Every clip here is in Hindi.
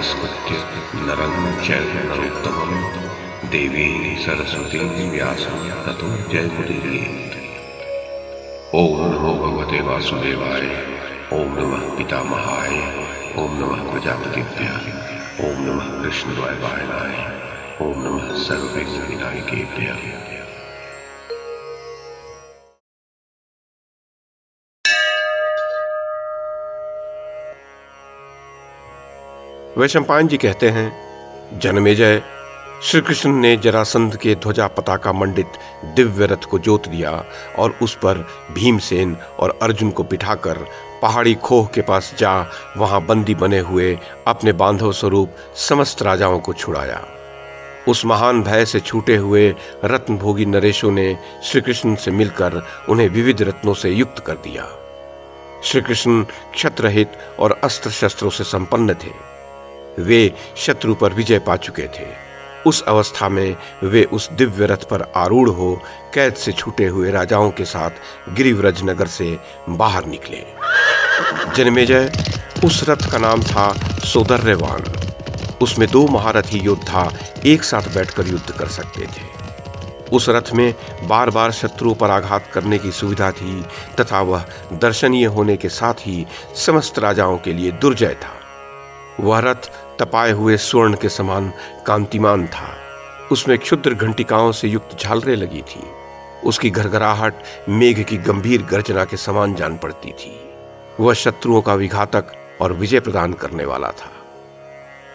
नमस्कृत्य नरं चैव नरोत्तमं देवीं सरस्वतीं व्यासं ततो जयमुदीरयेत्। ओम नमो भगवते वासुदेवाय। ओम नमः पितामहाय। ओम नमः प्रजापतिभ्यः। ओम नमः कृष्णद्वैपायनाय। ओम नमः सर्वविघ्नविनायकेभ्यः। वैशंपायन जी कहते हैं, जनमेजय, श्री कृष्ण ने जरासंध के ध्वजा पताका मंडित दिव्य रथ को जोत दिया और उस पर भीमसेन और अर्जुन को बिठाकर पहाड़ी खोह के पास जा वहां बंदी बने हुए अपने बांधव स्वरूप समस्त राजाओं को छुड़ाया। उस महान भय से छूटे हुए रत्नभोगी नरेशों ने श्री कृष्ण से मिलकर उन्हें विविध रत्नों से युक्त कर दिया। श्री कृष्ण क्षत्रहित और अस्त्र शस्त्रों से संपन्न थे। वे शत्रु पर विजय पा चुके थे। उस अवस्था में वे उस दिव्य रथ पर आरूढ़ हो कैद से छूटे हुए राजाओं के साथ गिरिव्रज नगर से बाहर निकले। जनमेजय, उस रथ का नाम था सौंदर्यवान। उसमें 2 महारथी योद्धा एक साथ बैठकर युद्ध कर सकते थे। उस रथ में बार बार शत्रुओं पर आघात करने की सुविधा थी तथा वह दर्शनीय होने के साथ ही समस्त राजाओं के लिए दुर्जय था। वह रथ तपाए हुए स्वर्ण के समान कांतिमान था। उसमें क्षुद्र घंटिकाओं से युक्त झालरें लगी थी। उसकी घरघराहट मेघ की गंभीर गर्जना के समान जान पड़ती थी। वह शत्रुओं का विघातक और विजय प्रदान करने वाला था।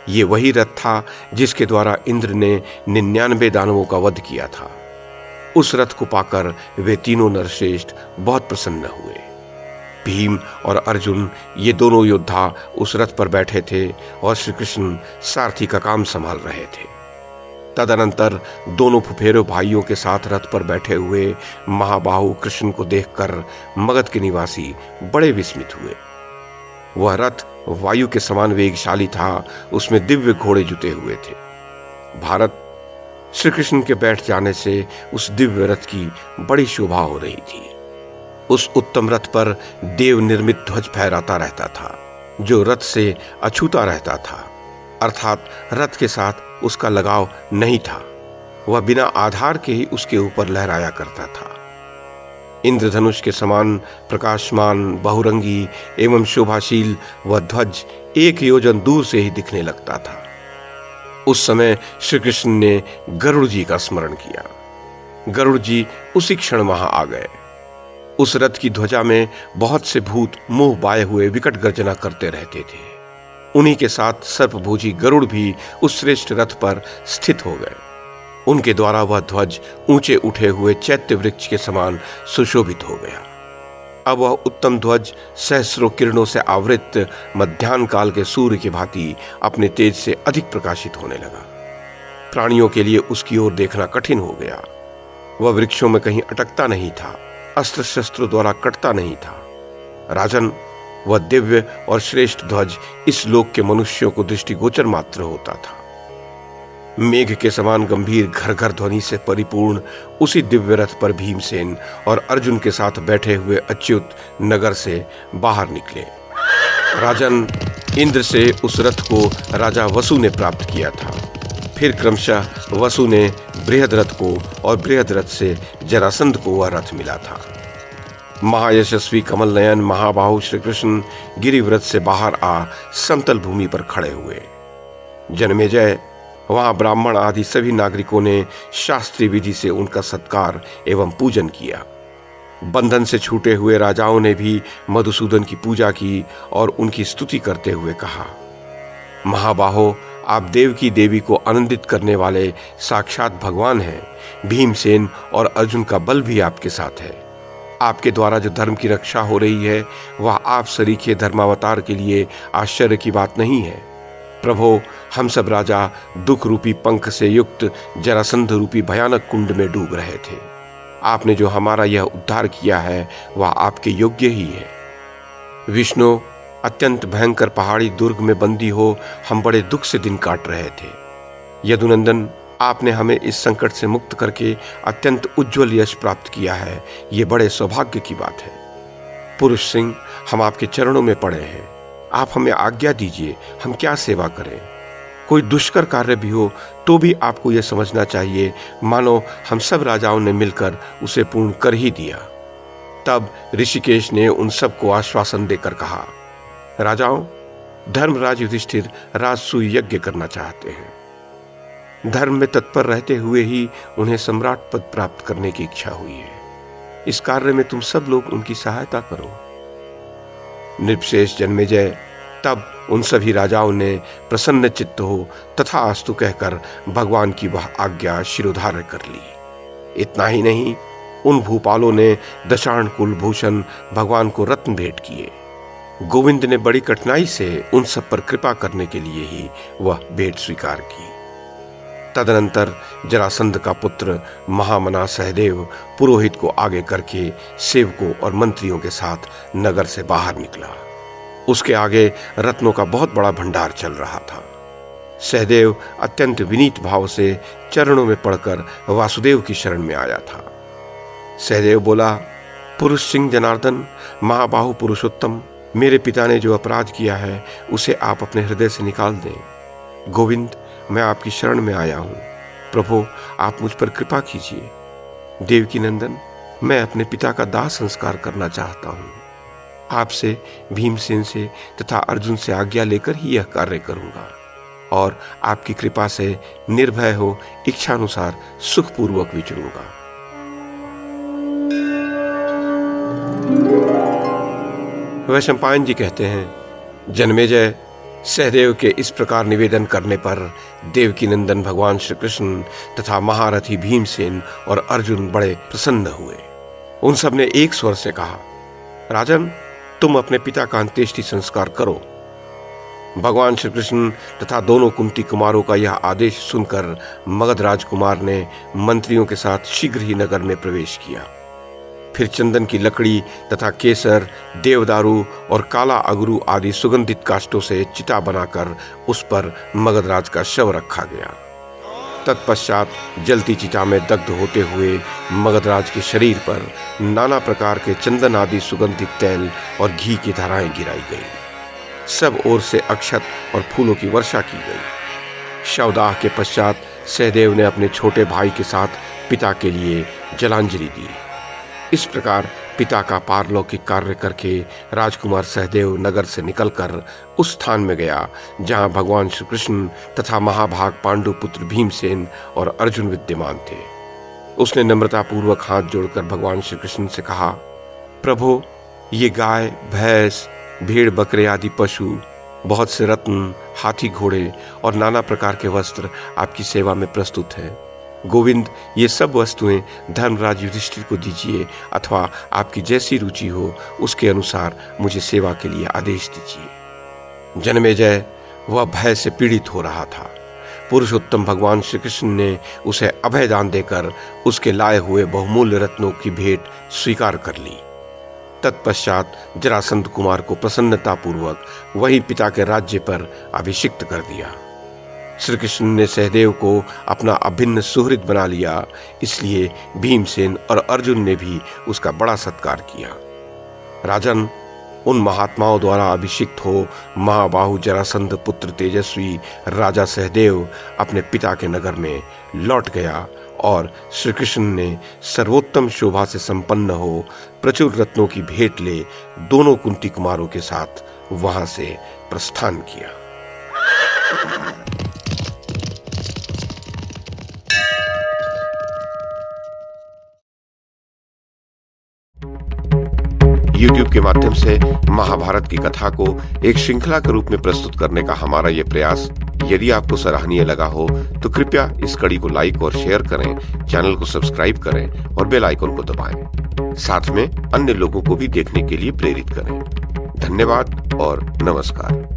ये वही रथ था जिसके द्वारा इंद्र ने 99 दानवों का वध किया था। उस रथ को पाकर वे तीनों नरश्रेष्ठ बहुत प्रसन्न हुए। भीम और अर्जुन, ये दोनों योद्धा उस रथ पर बैठे थे और श्री कृष्ण सारथी का काम संभाल रहे थे। तदनंतर दोनों फुफेरो भाइयों के साथ रथ पर बैठे हुए महाबाहु कृष्ण को देखकर मगध के निवासी बड़े विस्मित हुए। वह रथ वायु के समान वेगशाली था। उसमें दिव्य घोड़े जुते हुए थे। भारत, श्री कृष्ण के बैठ जाने से उस दिव्य रथ की बड़ी शोभा हो रही थी। उस उत्तम रथ पर देव निर्मित ध्वज फहराता रहता था, जो रथ से अछूता रहता था, अर्थात रथ के साथ उसका लगाव नहीं था। वह बिना आधार के ही उसके ऊपर लहराया करता था। इंद्रधनुष के समान प्रकाशमान, बहुरंगी एवं शोभाशील वह ध्वज 1 योजन दूर से ही दिखने लगता था। उस समय श्री कृष्ण ने गरुड़ जी का स्मरण किया। गरुड़ जी उसी क्षण वहां आ गए। उस रथ की ध्वजा में बहुत से भूत मुंह बाए हुए विकट गर्जना करते रहते थे। उन्हीं के साथ सर्पभोजी गरुड़ भी उस श्रेष्ठ रथ पर स्थित हो गए। उनके द्वारा वह ध्वज ऊंचे उठे हुए चैत्य वृक्ष के समान सुशोभित हो गया। अब वह उत्तम ध्वज सहस्रों किरणों से आवृत मध्याह्न काल के सूर्य की भांति अपने तेज से अधिक प्रकाशित होने लगा। प्राणियों के लिए उसकी ओर देखना कठिन हो गया। वह वृक्षों में कहीं अटकता नहीं था, अस्त्र शस्त्रों द्वारा कटता नहीं था। राजन, वह दिव्य और श्रेष्ठ ध्वज इस लोक के मनुष्यों को दृष्टिगोचर मात्र होता था। मेघ के समान गंभीर घर घर ध्वनि से परिपूर्ण उसी दिव्य रथ पर भीमसेन और अर्जुन के साथ बैठे हुए अच्युत नगर से बाहर निकले। राजन, इंद्र से उस रथ को राजा वसु ने प्राप्त किया था। फिर क्रमशः वसु ने बृहद रथ को और बृहद रथ से जरासंध को वह रथ मिला था। महायशस्वी कमल नयन महाबाहु श्री कृष्ण गिरिव्रत से बाहर आ समतल भूमि पर खड़े हुए। जनमेजय, वहां ब्राह्मण आदि सभी नागरिकों ने शास्त्रीय विधि से उनका सत्कार एवं पूजन किया। बंधन से छूटे हुए राजाओं ने भी मधुसूदन की पूजा की और उनकी स्तुति करते हुए कहा, महाबाहो, आप देव की देवी को आनंदित करने वाले साक्षात भगवान हैं। भीमसेन और अर्जुन का बल भी आपके साथ है। आपके द्वारा जो धर्म की रक्षा हो रही है वह आप सरीखे धर्मावतार के लिए आश्चर्य की बात नहीं है। प्रभो, हम सब राजा दुख रूपी पंख से युक्त जरासंध रूपी भयानक कुंड में डूब रहे थे। आपने जो हमारा यह उद्धार किया है वह आपके योग्य ही है। विष्णु, अत्यंत भयंकर पहाड़ी दुर्ग में बंदी हो हम बड़े दुख से दिन काट रहे थे। यदुनंदन, आपने हमें इस संकट से मुक्त करके अत्यंत उज्जवल यश प्राप्त किया है। ये बड़े सौभाग्य की बात है। पुरुष सिंह, हम आपके चरणों में पड़े हैं। आप हमें आज्ञा दीजिए, हम क्या सेवा करें। कोई दुष्कर कार्य भी हो तो भी आपको यह समझना चाहिए मानो हम सब राजाओं ने मिलकर उसे पूर्ण कर ही दिया। तब ऋषिकेश ने उन सबको आश्वासन देकर कहा, राजाओं, धर्मराज युधिष्ठिर राजसूय यज्ञ करना चाहते हैं। धर्म में तत्पर रहते हुए ही उन्हें सम्राट पद प्राप्त करने की इच्छा हुई है। इस कार्य में तुम सब लोग उनकी सहायता करो। नृपशेष जन्मेजय तब उन सभी राजाओं ने प्रसन्न चित्त हो तथास्तु कहकर भगवान की वह आज्ञा शिरोधार्य कर ली। इतना ही नहीं, उन भूपालों ने दशार्ण कुलभूषण भगवान को रत्न भेंट किए। गोविंद ने बड़ी कठिनाई से उन सब पर कृपा करने के लिए ही वह भेंट स्वीकार की। तदनंतर जरासंध का पुत्र महामना सहदेव पुरोहित को आगे करके सेवकों और मंत्रियों के साथ नगर से बाहर निकला। उसके आगे रत्नों का बहुत बड़ा भंडार चल रहा था। सहदेव अत्यंत विनीत भाव से चरणों में पड़कर वासुदेव की शरण में आया था। सहदेव बोला, पुरुष सिंह जनार्दन, महाबाहु पुरुषोत्तम, मेरे पिता ने जो अपराध किया है उसे आप अपने हृदय से निकाल दें। गोविंद, मैं आपकी शरण में आया हूं। प्रभु, आप मुझ पर कृपा कीजिए। देवकी नंदन, मैं अपने पिता का दाह संस्कार करना चाहता हूं। आपसे, भीमसेन से तथा अर्जुन से आज्ञा लेकर ही यह कार्य करूंगा और आपकी कृपा से निर्भय हो इच्छानुसार सुखपूर्वक विचरूंगा। वैशंपायन जी कहते हैं, जन्मेजय, सहदेव के इस प्रकार निवेदन करने पर देवकी नंदन भगवान श्री कृष्ण तथा महारथी भीमसेन और अर्जुन बड़े प्रसन्न हुए। उन सब ने एक स्वर से कहा, राजन, तुम अपने पिता का अंत्येष्टि संस्कार करो। भगवान श्री कृष्ण तथा दोनों कुंती कुमारों का यह आदेश सुनकर मगध राजकुमार ने मंत्रियों के साथ शीघ्र ही नगर में प्रवेश किया। फिर चंदन की लकड़ी तथा केसर, देवदारू और काला अगरू आदि सुगंधित काष्ठों से चिता बनाकर उस पर मगधराज का शव रखा गया। तत्पश्चात जलती चिता में दग्ध होते हुए मगधराज के शरीर पर नाना प्रकार के चंदन आदि सुगंधित तेल और घी की धाराएं गिराई गई। सब ओर से अक्षत और फूलों की वर्षा की गई। शवदाह के पश्चात सहदेव ने अपने छोटे भाई के साथ पिता के लिए जलांजलि दी। इस प्रकार पिता का पारलौकिक कार्य करके राजकुमार सहदेव नगर से निकलकर उस स्थान में गया जहां भगवान श्री कृष्ण तथा महाभाग पांडु पुत्र भीमसेन और अर्जुन विद्यमान थे। उसने नम्रतापूर्वक हाथ जोड़कर भगवान श्री कृष्ण से कहा, प्रभु, ये गाय, भैंस, भेड़, बकरे आदि पशु, बहुत से रत्न, हाथी, घोड़े और नाना प्रकार के वस्त्र आपकी सेवा में प्रस्तुत हैं। गोविंद, ये सब वस्तुएं धर्मराज युधिष्ठिर को दीजिए अथवा आपकी जैसी रुचि हो उसके अनुसार मुझे सेवा के लिए आदेश दीजिए। जन्मेजय, वह भय से पीड़ित हो रहा था। पुरुषोत्तम भगवान श्री कृष्ण ने उसे अभय दान देकर उसके लाए हुए बहुमूल्य रत्नों की भेंट स्वीकार कर ली। तत्पश्चात जरासंध कुमार को प्रसन्नतापूर्वक वही पिता के राज्य पर अभिषिक्त कर दिया। श्री कृष्ण ने सहदेव को अपना अभिन्न सुहृद बना लिया, इसलिए भीमसेन और अर्जुन ने भी उसका बड़ा सत्कार किया। राजन, उन महात्माओं द्वारा अभिषिक्त हो महाबाहु जरासंध पुत्र तेजस्वी राजा सहदेव अपने पिता के नगर में लौट गया और श्री कृष्ण ने सर्वोत्तम शोभा से संपन्न हो प्रचुर रत्नों की भेंट ले दोनों कुंती कुमारों के साथ वहां से प्रस्थान किया। YouTube के माध्यम से महाभारत की कथा को एक श्रृंखला के रूप में प्रस्तुत करने का हमारा ये प्रयास यदि आपको सराहनीय लगा हो तो कृपया इस कड़ी को लाइक और शेयर करें, चैनल को सब्सक्राइब करें और बेल आइकन को दबाएं। साथ में अन्य लोगों को भी देखने के लिए प्रेरित करें। धन्यवाद और नमस्कार।